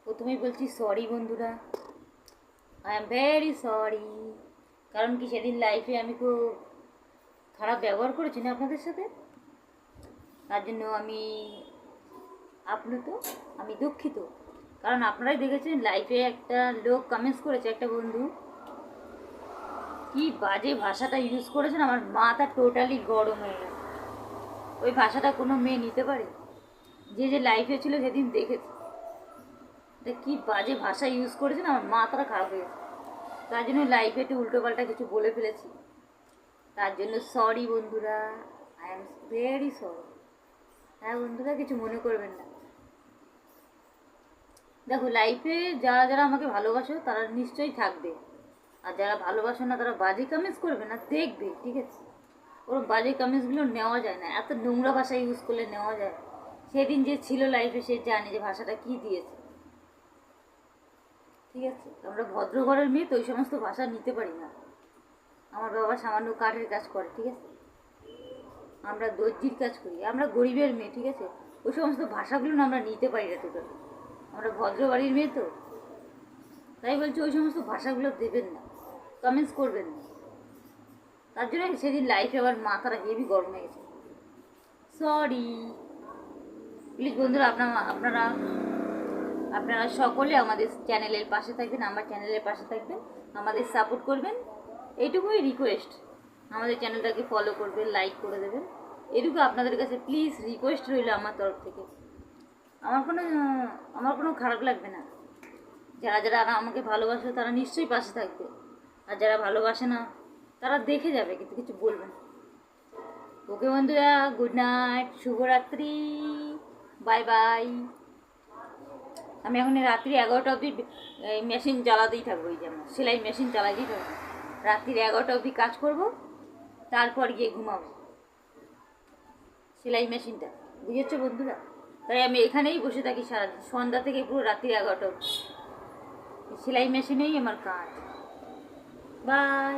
প্রথমেই বলছি সরি বন্ধুরা, আই এম ভেরি সরি। কারণ কি সেদিন লাইফে আমি খুব খারাপ ব্যবহার করেছি না আপনাদের সাথে, তার জন্য আমি আপ্লুত, আমি দুঃখিত। কারণ আপনারাই দেখেছেন লাইফে একটা লোক কমেন্টস করেছে, একটা বন্ধু কি বাজে ভাষাটা ইউজ করেছেন, আমার মাথা টোটালি গরম হয়ে গেছে। ওই ভাষাটা কোনো মেয়ে নিতে পারে? যে যে লাইফে ছিল সেদিন দেখেছে কি বাজে ভাষা ইউজ করেছেন, আমার মাথাটা খারাপ হয়ে গেছে। তার জন্য লাইফে একটু উল্টোপাল্টা কিছু বলে ফেলেছি, তার জন্য সরি বন্ধুরা, আই এম ভেরি সরি। হ্যাঁ বন্ধুরা, কিছু মনে করবেন না। দেখো, লাইফে যারা যারা আমাকে ভালোবাসো তারা নিশ্চয়ই থাকবে, আর যারা ভালোবাসো না তারা বাজে কমেন্টস করবে না, দেখবে, ঠিক আছে? ওর বাজে কমেন্টসগুলো নেওয়া যায় না, এত নোংরা ভাষা ইউজ করলে নেওয়া যায়। সেদিন যে ছিল লাইফে সে জানে যে ভাষাটা কি দিয়েছে, ঠিক আছে? আমরা ভদ্র ঘরের মেয়ে তো ওই সমস্ত ভাষা নিতে পারি না। আমার বাবা সামান্য কাঠের কাজ করে, ঠিক আছে? আমরা দর্জির কাজ করি, আমরা গরিবের মেয়ে, ঠিক আছে? ওই সমস্ত ভাষাগুলো না আমরা নিতে পারি না টোটালি। আমরা ভদ্র বাড়ির মেয়ে তো, তাই বলছি ওই সমস্ত ভাষাগুলো দেবেন না, কমেন্টস করবেন না। তার জন্য সেদিন লাইফে আবার মাথাটা হেভি গরম হয়ে গেছে। সরি প্লিজ বন্ধুরা, আপনারা আপনারা সকলে আমাদের চ্যানেলের পাশে থাকবেন, আমার চ্যানেলের পাশে থাকবেন, আমাদের সাপোর্ট করবেন, এইটুকুই রিকোয়েস্ট। আমাদের চ্যানেলটাকে ফলো করবেন, লাইক করে দেবেন, এটুকু আপনাদের কাছে প্লিজ রিকোয়েস্ট রইল আমার তরফ থেকে। আমার কোনো খারাপ লাগবে না। যারা যারা আমাকে ভালোবাসে তারা নিশ্চয়ই পাশে থাকবে, আর যারা ভালোবাসে না তারা দেখে যাবে, কিন্তু কিছু বলবে না। ওকে বন্ধুরা, গুড নাইট, শুভরাত্রি, বাই বাই। আমি এখন রাত্রি 11টা অবধি মেশিন চালাতেই থাকবো, এই যেমন সেলাই মেশিন চালাতেই থাকবো, রাত্রির 11টা অবধি কাজ করব, তারপর গিয়ে ঘুমাবো। সেলাই মেশিনটা বুঝেছো বন্ধুরা? তাই আমি এখানেই বসে থাকি সারাদিন, সন্ধ্যা থেকে পুরো রাত্রি 11টা অবধি সেলাই মেশিনেই আমার কাজ। বাই।